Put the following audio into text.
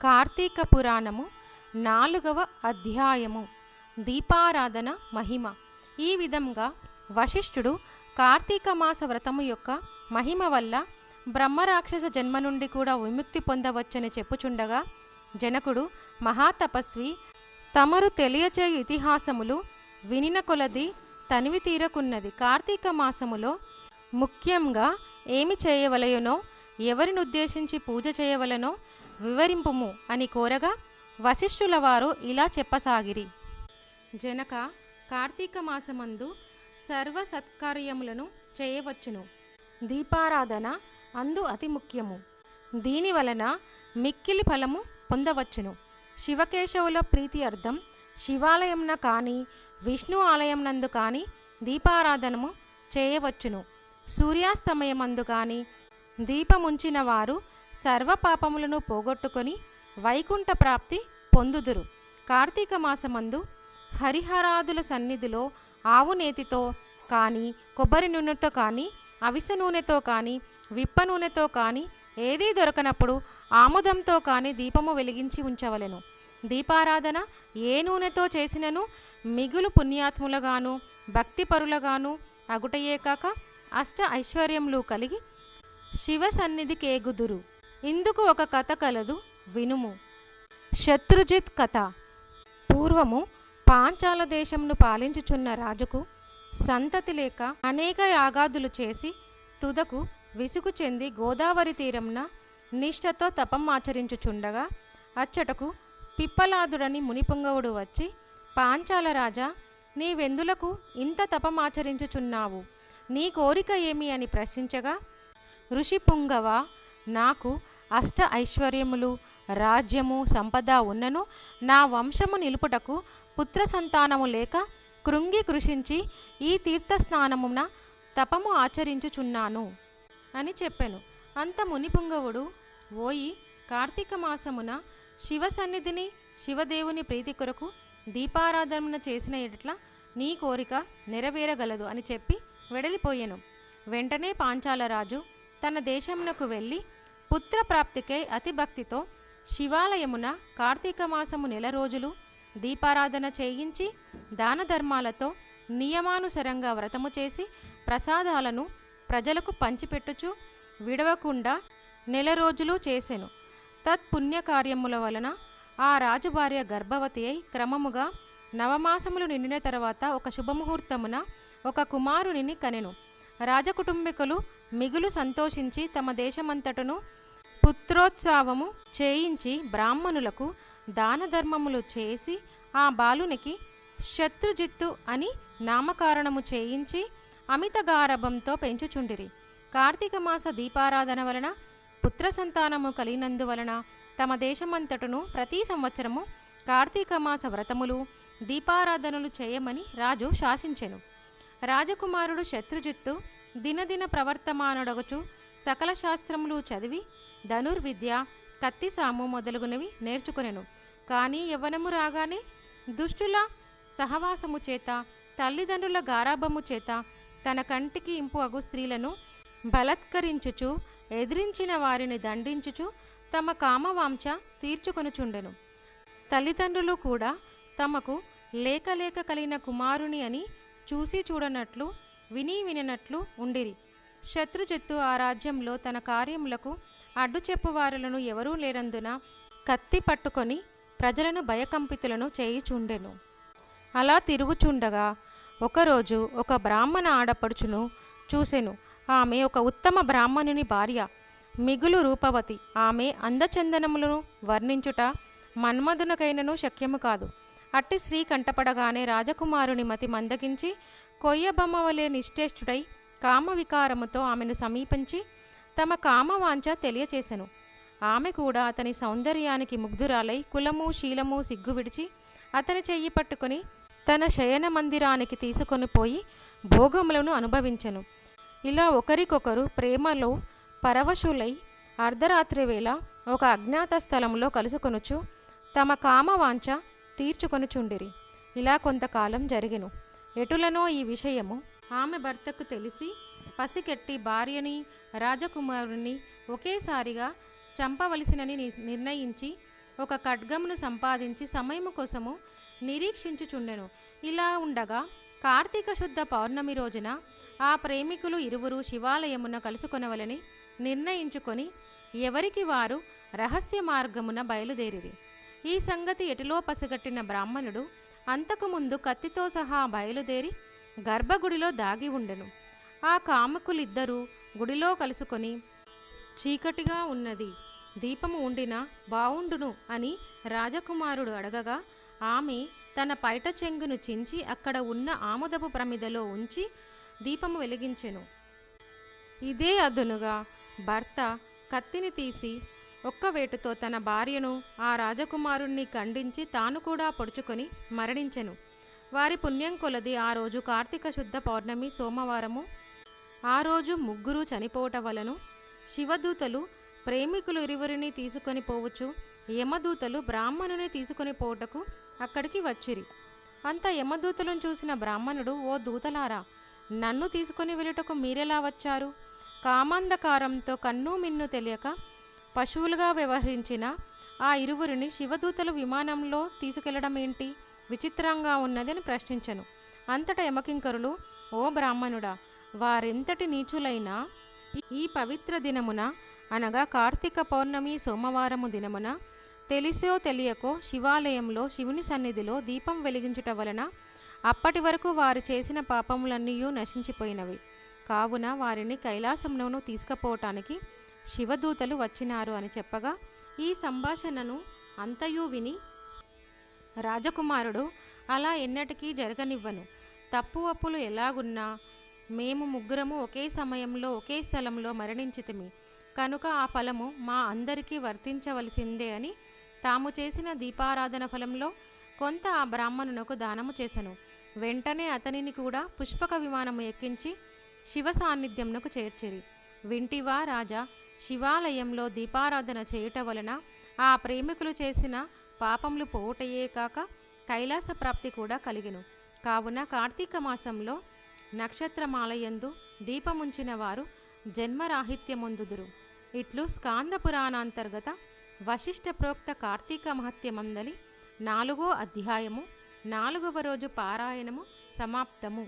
కార్తీక పురాణము 4వ అధ్యాయము దీపారాధన మహిమ. ఈ విధంగా వశిష్ఠుడు కార్తీక మాస వ్రతము యొక్క మహిమ వల్ల బ్రహ్మరాక్షస జన్మ నుండి కూడా విముక్తి పొందవచ్చని చెప్పుచుండగా, జనకుడు మహాతపస్వి తమరు తెలియచేయు ఇతిహాసములు వినిన కొలది తనివి తీరకున్నది. కార్తీక మాసములో ముఖ్యంగా ఏమి చేయవలయనో, ఎవరినుద్దేశించి పూజ చేయవలనో వివరింపుము అని కోరగా, వశిష్ఠుల వారు ఇలా చెప్పసాగిరి. జనక, కార్తీక మాసమందు సర్వ సత్కార్యములను చేయవచ్చును. దీపారాధన అందు అతి ముఖ్యము. దీని వలన మిక్కిలి ఫలము పొందవచ్చును. శివకేశవుల ప్రీతి అర్థం శివాలయంన కానీ విష్ణు ఆలయంనందు కానీ దీపారాధనము చేయవచ్చును. సూర్యాస్తమయమందు కానీ దీపముంచిన వారు సర్వ పాపములను పోగొట్టుకొని వైకుంఠ ప్రాప్తి పొందుదురు. కార్తీక మాసమందు హరిహరాదుల సన్నిధిలో ఆవు నేతితో కానీ, కొబ్బరి నూనెతో కానీ, అవిసె నూనెతో కానీ, విప్ప నూనెతో కానీ ఏదీ దొరకనప్పుడు ఆముదంతో కానీ దీపము వెలిగించి ఉంచవలెను. దీపారాధన ఏ నూనెతో చేసినను మిగులు పుణ్యాత్ములగాను భక్తిపరులగాను అగుటయే కాక అష్ట ఐశ్వర్యములు కలిగి శివ సన్నిధికేగుదురు. ఇందుకు ఒక కథ కలదు, వినుము. శత్రుజిత్ కథ. పూర్వము పాంచాల దేశమును పాలించుచున్న రాజుకు సంతతి లేక అనేక యాగాదులు చేసి తుదకు విసుగు చెంది గోదావరి తీరంన నిష్ఠతో తపమాచరించుచుండగా, అచ్చటకు పిప్పలాదుడని మునిపుంగవుడు వచ్చి, పాంచాల రాజా, నీవెందులకు ఇంత తపమాచరించుచున్నావు? నీ కోరిక ఏమి అని ప్రశ్నించగా, ఋషి పుంగవ, నాకు అష్ట ఐశ్వర్యములు, రాజ్యము, సంపద ఉన్నను నా వంశము నిలుపుటకు పుత్ర సంతానము లేక కృంగి కృషించి ఈ తీర్థస్నానమున తపము ఆచరించుచున్నాను అని చెప్పెను. అంత మునిపుంగవుడు, ఓయి, కార్తీక మాసమున శివ సన్నిధిని శివదేవుని ప్రీతి కొరకు దీపారాధన చేసిన ఎట్లా నీ కోరిక నెరవేరగలదు అని చెప్పి వెడలిపోయెను. వెంటనే పాంచాలరాజు తన దేశమునకు వెళ్ళి పుత్రప్రాప్తికై అతి భక్తితో శివాలయమున కార్తీక మాసము 1 రోజులు దీపారాధన చేయించి దాన ధర్మాలతో నియమానుసరంగా వ్రతము చేసి ప్రసాదాలను ప్రజలకు పంచిపెట్టుచు విడవకుండా 1 రోజులు చేసెను. తత్పుణ్యకార్యముల వలన ఆ రాజు భార్య గర్భవతి అయి క్రమముగా 9 మాసములు నిండిన తర్వాత ఒక శుభముహూర్తమున ఒక కుమారునిని కనెను. రాజకుటుంబికులు మిగులు సంతోషించి తమ దేశమంతటను పుత్రోత్సవము చేయించి బ్రాహ్మణులకు దాన ధర్మములు చేసి ఆ బాలునికి శత్రుజిత్తు అని నామకరణము చేయించి అమిత గారభంతో పెంచుచుండిరి. కార్తీక మాస దీపారాధన వలన పుత్ర సంతానము కలిగినందువలన తమ దేశమంతటను ప్రతి సంవత్సరము కార్తీక మాస వ్రతములు దీపారాధనలు చేయమని రాజు శాసించెను. రాజకుమారుడు శత్రుజిత్తు దినదిన ప్రవర్తమానుడగుచు సకల శాస్త్రములు చదివి ధనుర్విద్య, కత్తి సాము మొదలగునవి నేర్చుకొనెను. కానీ యవ్వనము రాగానే దుష్టుల సహవాసము చేత, తల్లిదండ్రుల గారాభము చేత తన కంటికి ఇంపు అగు స్త్రీలను బలత్కరించుచు, ఎదిరించిన వారిని దండించుచు తమ కామవాంఛ తీర్చుకొనుచుండెను. తల్లిదండ్రులు కూడా తమకు లేక లేక కలిగిన కుమారుని అని చూసి చూడనట్లు, విని విననట్లు ఉండిరి. శత్రుజిత్తు ఆ రాజ్యంలో తన కార్యములకు అడ్డు చెప్పువారులను ఎవరూ లేనందున కత్తి పట్టుకొని ప్రజలను భయకంపితులను చేయుచుండెను. అలా తిరుగుచుండగా ఒకరోజు ఒక బ్రాహ్మణ ఆడపడుచును చూసెను. ఆమె ఒక ఉత్తమ బ్రాహ్మణుని భార్య, మిగులు రూపవతి. ఆమె అందచందనములను వర్ణించుట మన్మధునకైనను శక్యము కాదు. అట్టి స్త్రీ కంటపడగానే రాజకుమారుని మతి మందగించి కొయ్యబొమ్మ వలె నిశ్చేష్టుడై కామ వికారముతో ఆమెను సమీపించి తమ కామవాంఛ తెలియచేసెను. ఆమె కూడా అతని సౌందర్యానికి ముగ్ధురాలై కులము శీలము సిగ్గు విడిచి అతని చెయ్యి పట్టుకొని తన శయన మందిరానికి తీసుకొని పోయి భోగములను అనుభవించెను. ఇలా ఒకరికొకరు ప్రేమలో పరవశులై అర్ధరాత్రి వేళ ఒక అజ్ఞాత స్థలంలో కలుసుకొనుచు తమ కామవాంఛ తీర్చుకొనుచుండిరి. ఇలా కొంతకాలం జరిగెను. ఎటులనో ఈ విషయము ఆమె భర్తకు తెలిసి పసికెట్టి భార్యని రాజకుమారుని ఒకేసారిగా చంపవలసినని నిర్ణయించి ఒక ఖడ్గమును సంపాదించి సమయము కోసము నిరీక్షించుచుండెను. ఇలా ఉండగా కార్తీక శుద్ధ పౌర్ణమి రోజున ఆ ప్రేమికులు ఇరువురు శివాలయమున కలుసుకొనవలని నిర్ణయించుకొని ఎవరికి వారు రహస్య మార్గమున బయలుదేరిరి. ఈ సంగతి ఎటులో పసిగట్టిన బ్రాహ్మణుడు అంతకుముందు కత్తితో సహా బయలుదేరి గర్భగుడిలో దాగి ఉండెను. ఆ కాముకులిద్దరూ గుడిలో కలుసుకొని చీకటిగా ఉన్నది, దీపము ఉండినా బావుండును అని రాజకుమారుడు అడగగా ఆమె తన పైట చెంగును చించి అక్కడ ఉన్న ఆముదపు ప్రమిదలో ఉంచి దీపము వెలిగించెను. ఇదే అదునుగా భర్త కత్తిని తీసి ఒక్క వేటుతో తన భార్యను ఆ రాజకుమారుణ్ణి ఖండించి తాను కూడా పొడుచుకొని మరణించెను. వారి పుణ్యం కొలది ఆ రోజు కార్తీక శుద్ధ పౌర్ణమి సోమవారము. ఆ రోజు ముగ్గురు చనిపోవట వలను శివదూతలు ప్రేమికులు ఇరువురిని తీసుకొని పోవచ్చు, యమదూతలు బ్రాహ్మణుని తీసుకొని పోవుటకు అక్కడికి వచ్చిరి. అంత యమదూతలను చూసిన బ్రాహ్మణుడు, ఓ దూతలారా, నన్ను తీసుకొని వెళ్ళుటకు మీరెలా వచ్చారు? కామాంధకారంతో కన్ను మిన్ను తెలియక పశువులుగా వ్యవహరించిన ఆ ఇరువురిని శివదూతలు విమానంలో తీసుకెళ్లడం ఏంటి? విచిత్రంగా ఉన్నదని ప్రశ్నించెను. అంతటా యమకింకరులు, ఓ బ్రాహ్మణుడా, వారెంతటి నీచులైనా ఈ పవిత్ర దినమున అనగా కార్తీక పౌర్ణమి సోమవారము దినమున తెలిసో తెలియకో శివాలయంలో శివుని సన్నిధిలో దీపం వెలిగించుట వలన అప్పటి వరకు వారు చేసిన పాపములన్నీ నశించిపోయినవి. కావున వారిని కైలాసమును తీసుకుపోవటానికి శివదూతలు వచ్చినారు అని చెప్పగా ఈ సంభాషణను అంతయు విని రాజకుమారుడు, అలా ఎన్నటికీ జరగనివ్వను. తప్పు అప్పులు ఎలాగున్నా మేము ముగ్గురము ఒకే సమయంలో ఒకే స్థలంలో మరణించితిమి కనుక ఆ ఫలము మా అందరికీ వర్తించవలసిందే అని తాము చేసిన దీపారాధన ఫలంలో కొంత ఆ బ్రాహ్మణునకు దానము చేసెను. వెంటనే అతనిని కూడా పుష్పక విమానము ఎక్కించి శివ సాన్నిధ్యమునకు చేర్చిరి. వింటివా రాజా, శివాలయంలో దీపారాధన చేయుట వలన ఆ ప్రేమికులు చేసిన పాపములు పోవుటయే కాక కైలాస ప్రాప్తి కూడా కలిగెను. కావున కార్తీక మాసంలో నక్షత్రమాలయందు దీపముంచిన వారు జన్మరాహిత్యమొందుదురు. ఇట్లు స్కాంద పురాణాంతర్గత వశిష్ఠ ప్రోక్త కార్తీక మహత్యమందలి 4వ అధ్యాయము 4వ రోజు పారాయణము సమాప్తము.